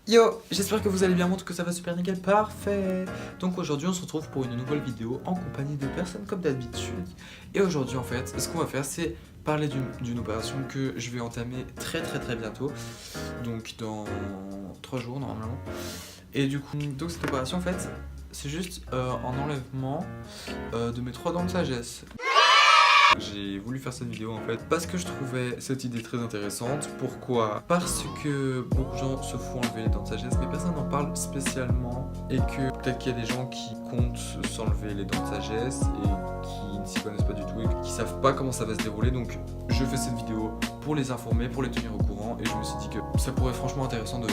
Yo, j'espère que vous allez bien, montre que ça va super nickel, parfait. Donc aujourd'hui on se retrouve pour une nouvelle vidéo en compagnie de personnes comme d'habitude. Et aujourd'hui en fait, ce qu'on va faire c'est parler d'une opération que je vais entamer très bientôt. Donc dans 3 jours normalement. Et du coup, donc cette opération en fait, c'est juste en enlèvement de mes 3 dents de sagesse. J'ai voulu faire cette vidéo en fait parce que je trouvais cette idée très intéressante. Pourquoi? Parce que beaucoup de gens se font enlever les dents de sagesse mais personne n'en parle spécialement et que peut-être qu'il y a des gens qui comptent s'enlever les dents de sagesse et qui ne s'y connaissent pas du tout et qui savent pas comment ça va se dérouler. Donc je fais cette vidéo pour les informer, pour les tenir au courant et je me suis dit que ça pourrait être franchement intéressant de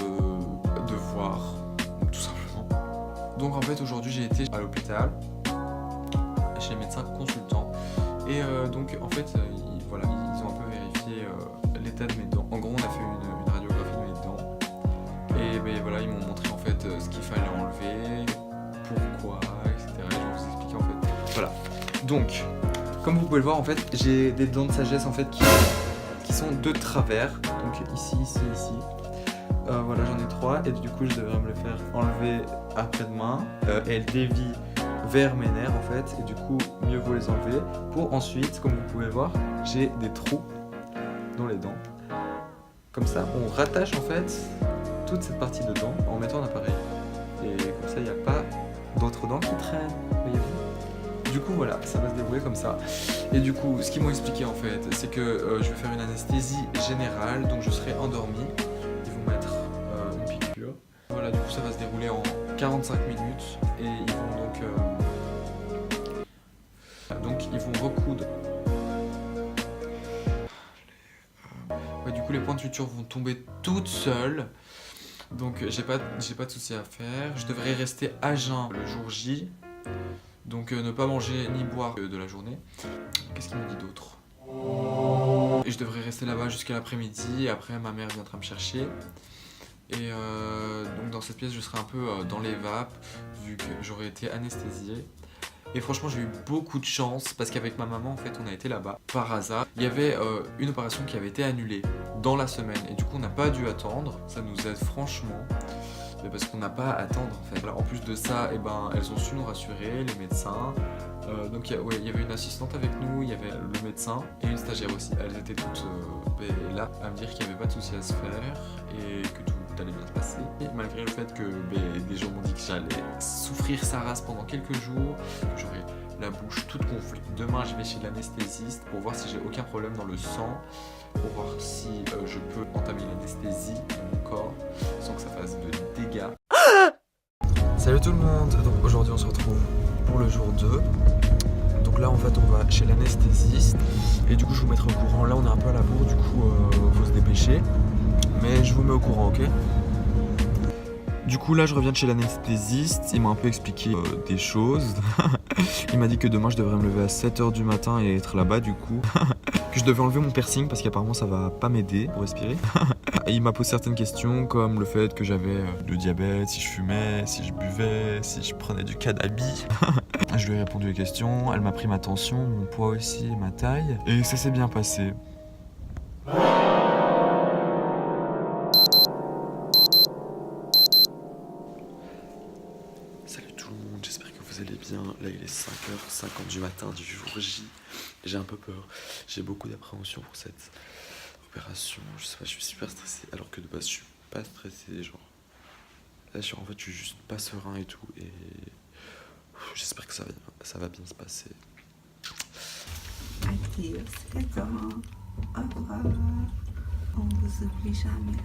voir tout simplement. Donc en fait aujourd'hui j'ai été à l'hôpital chez les médecins consultants. Et donc en fait voilà, ils ont un peu vérifié l'état de mes dents. En gros on a fait une radiographie de mes dents. Et ben, voilà, ils m'ont montré en fait ce qu'il fallait enlever, pourquoi, etc. Et je vais vous expliquer en fait. Voilà. Donc, comme vous pouvez le voir en fait, j'ai des dents de sagesse en fait qui sont de travers. Donc ici. Voilà, j'en ai 3 et du coup je devrais me le faire enlever après-demain. Et elles dévient vers mes nerfs en fait, et du coup mieux vaut les enlever pour ensuite, comme vous pouvez voir, j'ai des trous dans les dents. Comme ça on rattache en fait toute cette partie de dents en mettant un appareil et comme ça il n'y a pas d'autres dents qui traînent, voyez-vous. Du coup voilà, ça va se dérouler comme ça. Et du coup ce qu'ils m'ont expliqué en fait, c'est que je vais faire une anesthésie générale, donc je serai endormi, ils vont mettre une piqûre. Voilà, du coup ça va se dérouler en 45 minutes et ils vont donc ils vont recoudre. Ouais, du coup les points de suture vont tomber toutes seules. Donc j'ai pas de souci à faire. Je devrais rester à jeun le jour J. Donc ne pas manger ni boire de la journée. Qu'est-ce qu'il me dit d'autre? Et je devrais rester là-bas jusqu'à l'après-midi. Et après ma mère viendra me chercher. Et donc dans cette pièce je serai un peu dans les vapes vu que j'aurais été anesthésié. Et franchement j'ai eu beaucoup de chance parce qu'avec ma maman en fait on a été là-bas par hasard. Il y avait une opération qui avait été annulée dans la semaine et du coup on n'a pas dû attendre. Ça nous aide franchement parce qu'on n'a pas à attendre en fait. Voilà, en plus de ça, eh ben, elles ont su nous rassurer, les médecins. Donc il y avait une assistante avec nous, il y avait le médecin et une stagiaire aussi. Elles étaient toutes là à me dire qu'il n'y avait pas de souci à se faire et que tout allait bien se passer. Et malgré le fait que des gens m'ont dit que j'allais souffrir sa race pendant quelques jours, que j'aurais la bouche toute gonflée. Demain je vais chez l'anesthésiste pour voir si j'ai aucun problème dans le sang, pour voir si je peux entamer l'anesthésie dans mon corps sans que ça fasse de dégâts. Salut tout le monde, donc aujourd'hui on se retrouve pour le jour 2. Donc là en fait on va chez l'anesthésiste et du coup je vous mettrai au courant. Là on est un peu à la bourre, du coup faut se dépêcher, mais je vous mets au courant, ok? Du coup là je reviens de chez l'anesthésiste, il m'a un peu expliqué des choses. Il m'a dit que demain je devrais me lever à 7h du matin et être là-bas du coup. Que je devais enlever mon piercing parce qu'apparemment ça va pas m'aider pour respirer. Et il m'a posé certaines questions comme le fait que j'avais le diabète, si je fumais, si je buvais, si je prenais du cannabis. Je lui ai répondu aux questions, elle m'a pris ma tension, mon poids aussi et ma taille. Et ça s'est bien passé. Salut tout le monde, j'espère que vous allez bien. Là il est 5h50 du matin du jour J. J'ai un peu peur, j'ai beaucoup d'appréhension pour cette opération. Je sais pas, je suis super stressé alors que de base je suis pas stressé. Genre là en fait je suis juste pas serein et tout. Et j'espère que ça va bien se passer. Adieu, c'est bon. Au revoir. On vous oublie jamais.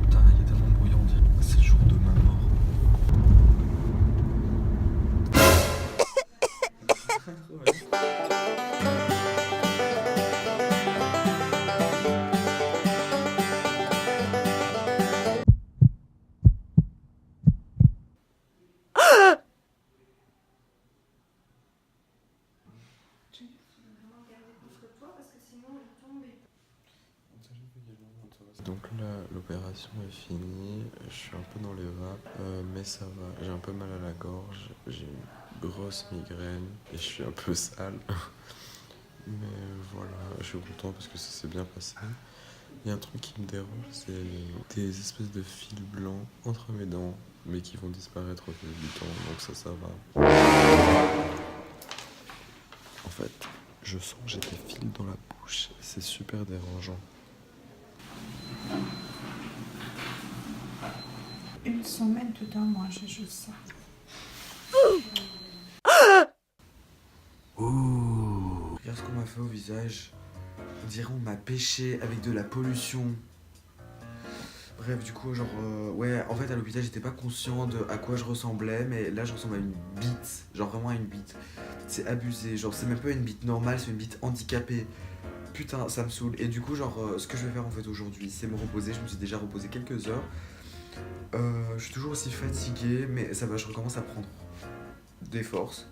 Putain, il y a tellement de bruit, on dirait que c'est le jour de ma mort. Donc là, l'opération est finie, je suis un peu dans les vapes, mais ça va, j'ai un peu mal à la gorge, j'ai une grosse migraine et je suis un peu sale. Mais voilà, je suis content parce que ça s'est bien passé. Il y a un truc qui me dérange, c'est des espèces de fils blancs entre mes dents, mais qui vont disparaître au fil du temps, donc ça va. En fait, je sens que j'ai des fils dans la bouche, et c'est super dérangeant. Une semaine tout un mois, j'ai juste ça. Ouh. Regarde ce qu'on m'a fait au visage. On dirait on m'a pêché avec de la pollution. Bref, du coup, genre, ouais, en fait, à l'hôpital, j'étais pas conscient de à quoi je ressemblais, mais là, je ressemble à une bite. Genre, vraiment à une bite. C'est abusé. Genre, c'est même pas une bite normale, c'est une bite handicapée. Putain, ça me saoule. Et du coup, genre, ce que je vais faire en fait aujourd'hui, c'est me reposer. Je me suis déjà reposé quelques heures. Je suis toujours aussi fatigué, mais ça va, je recommence à prendre des forces.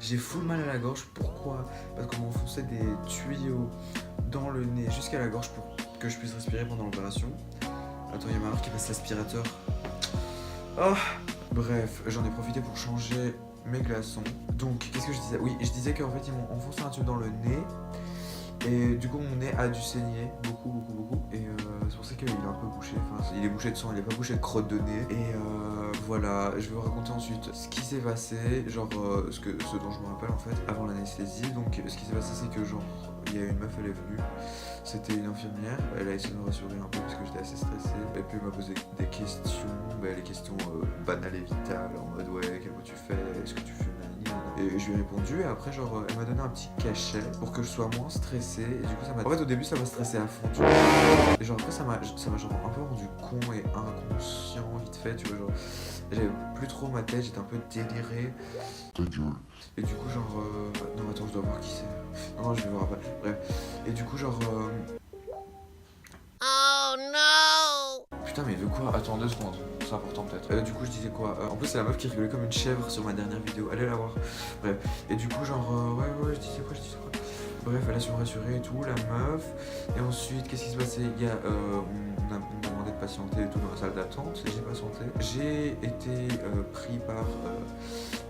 J'ai full mal à la gorge. Pourquoi? Parce qu'on m'a enfoncé des tuyaux dans le nez jusqu'à la gorge pour que je puisse respirer pendant l'opération. Attends, il y a ma mère qui passe l'aspirateur. Oh. Bref, j'en ai profité pour changer mes glaçons. Donc, qu'est-ce que je disais? Oui, je disais qu'en fait, ils m'ont enfoncé un tube dans le nez. Et du coup, mon nez a dû saigner beaucoup. Et c'est pour ça qu'il est un peu bouché. Enfin, il est bouché de sang, il est pas bouché de crotte de nez. Et voilà, je vais vous raconter ensuite ce qui s'est passé. Genre, ce dont je me rappelle en fait avant l'anesthésie. Donc, ce qui s'est passé, c'est que genre, il y a une meuf, elle est venue. C'était une infirmière. Elle a essayé de me rassurer un peu parce que j'étais assez stressé. Et puis, elle m'a posé des questions. Les questions banales et vitales. En mode, ouais, quel mot tu fais? Est-ce que tu fumes? Et je lui ai répondu et après genre elle m'a donné un petit cachet pour que je sois moins stressé et du coup ça m'a... En fait au début ça m'a stressé à fond tu vois. Et genre après ça m'a genre un peu rendu con et inconscient vite fait tu vois genre. J'avais plus trop ma tête, j'étais un peu déliré. Et du coup genre... Non attends je dois voir qui c'est. Non je vais voir après. Bref. Et du coup genre... Oh no! Putain mais il veut quoi? Attends 2 secondes, c'est important peut-être. Du coup je disais quoi? En plus c'est la meuf qui rigolait comme une chèvre sur ma dernière vidéo, allez la voir. Bref, et du coup genre ouais je disais quoi? Bref, elle a su me rassurer et tout, la meuf. Et ensuite, qu'est-ce qui se passait? Il y a, on m'a demandé de patienter et tout dans la salle d'attente. Et j'ai patienté. J'ai été pris par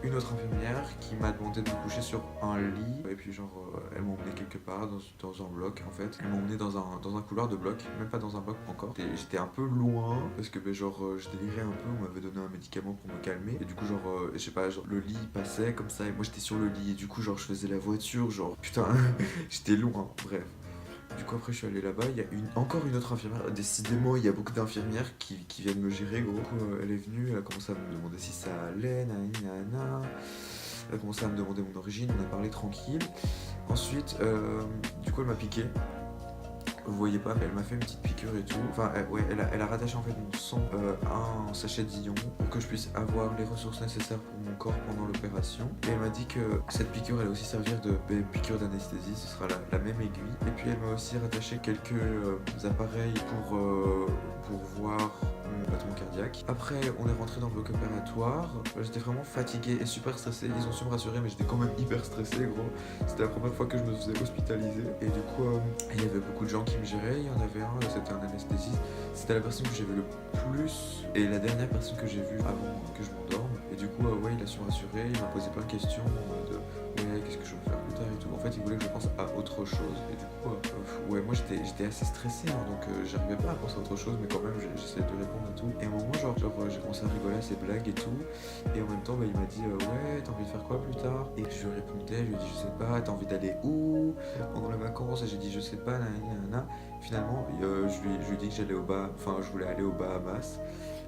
une autre infirmière qui m'a demandé de me coucher sur un lit. Et puis genre, elle m'a emmené quelque part dans un bloc en fait. Elle m'a emmené dans un couloir de bloc, même pas dans un bloc encore. Et j'étais un peu loin parce que genre, je délirais un peu. On m'avait donné un médicament pour me calmer. Et du coup, genre, je sais pas, genre, le lit passait comme ça et moi j'étais sur le lit. Et du coup, genre, je faisais la voiture, genre, putain. J'étais loin, bref. Du coup après je suis allé là-bas, il y a encore une autre infirmière. Décidément il y a beaucoup d'infirmières qui viennent me gérer gros. Du coup elle est venue, elle a commencé à me demander si ça allait, nanana. Elle a commencé à me demander mon origine, on a parlé tranquille. Ensuite du coup elle m'a piqué. Vous voyez pas, mais elle m'a fait une petite piqûre et tout. Enfin, elle a rattaché en fait mon sang à un sachet d'ion pour que je puisse avoir les ressources nécessaires pour mon corps pendant l'opération. Et elle m'a dit que cette piqûre allait aussi servir de piqûre d'anesthésie, ce sera la même aiguille. Et puis elle m'a aussi rattaché quelques appareils pour voir mon battement cardiaque. Après, on est rentré dans le bloc opératoire. J'étais vraiment fatigué et super stressé. Ils ont su me rassurer, mais j'étais quand même hyper stressé, gros. C'était la première fois que je me faisais hospitaliser. Et du coup, il y avait beaucoup de gens qui me géraient. Il y en avait un, c'était un anesthésiste. C'était la personne que j'ai vue le plus et la dernière personne que j'ai vue avant que je m'endorme. Et du coup, ouais, il a su me rassurer. Il m'a posé plein de questions de ouais, qu'est-ce que je veux faire plus tard et tout. En fait, il voulait que je pense à autre chose. Et du coup, ouais, moi j'étais assez stressé, hein, donc j'arrivais pas à penser à autre chose, mais quand même j'essayais de répondre à tout. Et à un moment, genre j'ai commencé à rigoler à ses blagues et tout. Et en même temps, il m'a dit ouais, t'as envie de faire quoi plus tard? Et je lui répondais, je lui ai dit je sais pas, t'as envie d'aller où pendant les vacances? Et j'ai dit je sais pas, nanana. Finalement, je lui ai dit que j'allais je voulais aller aux Bahamas.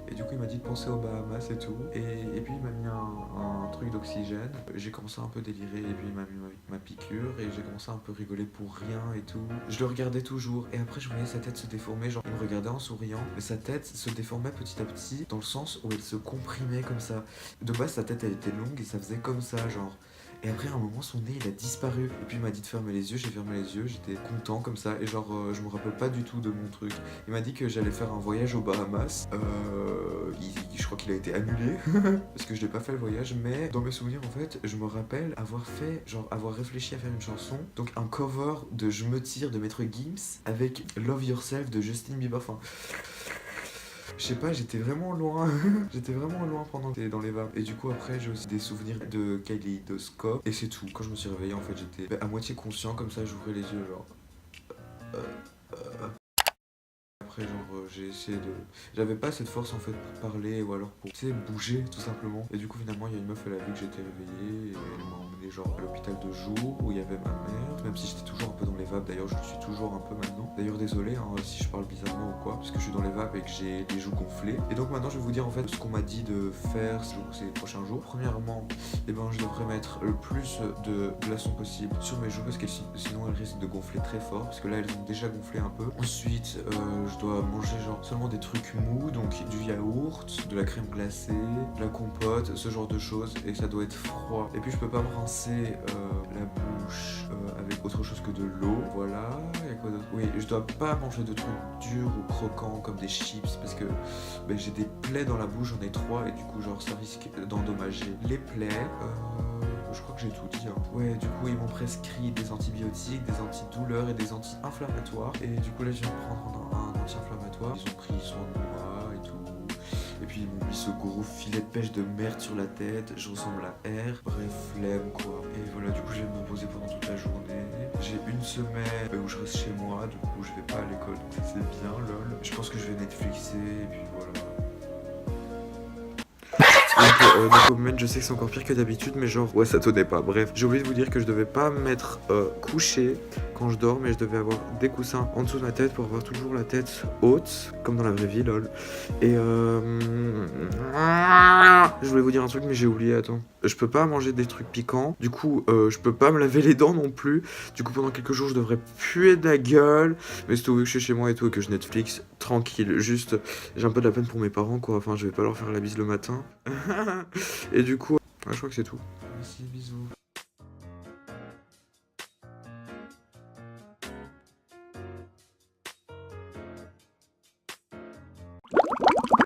Et du coup il m'a dit de penser aux Bahamas et tout. Et puis il m'a mis un truc d'oxygène. J'ai commencé à un peu délirer et puis il m'a mis ma piqûre et j'ai commencé à un peu rigoler pour rien et tout. Je le regardais toujours et après je voyais sa tête se déformer. Genre il me regardait en souriant mais sa tête se déformait petit à petit dans le sens où elle se comprimait comme ça. De base sa tête elle était longue et ça faisait comme ça genre. Et après à un moment son nez il a disparu. Et puis il m'a dit de fermer les yeux, j'ai fermé les yeux, j'étais content comme ça. Et genre je me rappelle pas du tout de mon truc. Il m'a dit que j'allais faire un voyage aux Bahamas. Je crois qu'il a été annulé parce que je n'ai pas fait le voyage. Mais dans mes souvenirs en fait je me rappelle avoir réfléchi à faire une chanson. Donc un cover de Je me tire de Maître Gims avec Love Yourself de Justin Bieber. Enfin... Je sais pas, j'étais vraiment loin. J'étais vraiment loin pendant que j'étais dans les vapes. Et du coup, après, j'ai aussi des souvenirs de Kaleidoscope. Et c'est tout. Quand je me suis réveillé, en fait, j'étais à moitié conscient, comme ça, j'ouvrais les yeux, genre. après genre j'ai essayé de... J'avais pas cette force en fait pour parler ou alors pour, tu sais, bouger tout simplement. Et du coup finalement il y a une meuf, elle a vu que j'étais réveillé et elle m'a emmené genre à l'hôpital de jour où il y avait ma mère. Même si j'étais toujours un peu dans les vapes, d'ailleurs je le suis toujours un peu maintenant. D'ailleurs désolé hein, si je parle bizarrement ou quoi, parce que je suis dans les vapes et que j'ai les joues gonflées. Et donc maintenant je vais vous dire en fait ce qu'on m'a dit de faire ces prochains jours. Premièrement, eh ben, je devrais mettre le plus de glaçons possible sur mes joues parce que sinon elles risquent de gonfler très fort, parce que là elles ont déjà gonflé un peu. Ensuite je dois manger genre seulement des trucs mous, donc du yaourt, de la crème glacée, de la compote, ce genre de choses, et ça doit être froid. Et puis je peux pas me rincer la bouche avec autre chose que de l'eau. Voilà, il y a quoi d'autre? Oui, je dois pas manger de trucs durs ou croquants comme des chips parce que ben, j'ai des plaies dans la bouche, j'en ai 3 et du coup genre ça risque d'endommager les plaies. Je crois que j'ai tout dit hein. Ouais, du coup ils m'ont prescrit des antibiotiques, des antidouleurs et des anti-inflammatoires. Et du coup là je viens de prendre un anti-inflammatoire. Ils ont pris soin de moi et tout. Et puis ils m'ont mis ce gros filet de pêche de merde sur la tête. Je ressemble à R. Bref, flemme quoi. Et voilà, du coup je vais me reposer pendant toute la journée. J'ai une semaine où je reste chez moi, du coup je vais pas à l'école, donc c'est bien lol. Je pense que je vais Netflixer et puis voilà. Donc au moment je sais que c'est encore pire que d'habitude, mais genre ouais ça tenait pas. Bref, j'ai oublié de vous dire que je devais pas me mettre couché quand je dors, mais je devais avoir des coussins en dessous de ma tête pour avoir toujours la tête haute, comme dans la vraie vie lol. Et je voulais vous dire un truc mais j'ai oublié, attends. Je peux pas manger des trucs piquants, du coup je peux pas me laver les dents non plus. Du coup pendant quelques jours je devrais puer de la gueule, mais surtout vu que je suis chez moi et tout et que je Netflix tranquille, juste j'ai un peu de la peine pour mes parents quoi, enfin je vais pas leur faire la bise le matin. Et du coup, je crois que c'est tout. Merci, bisous.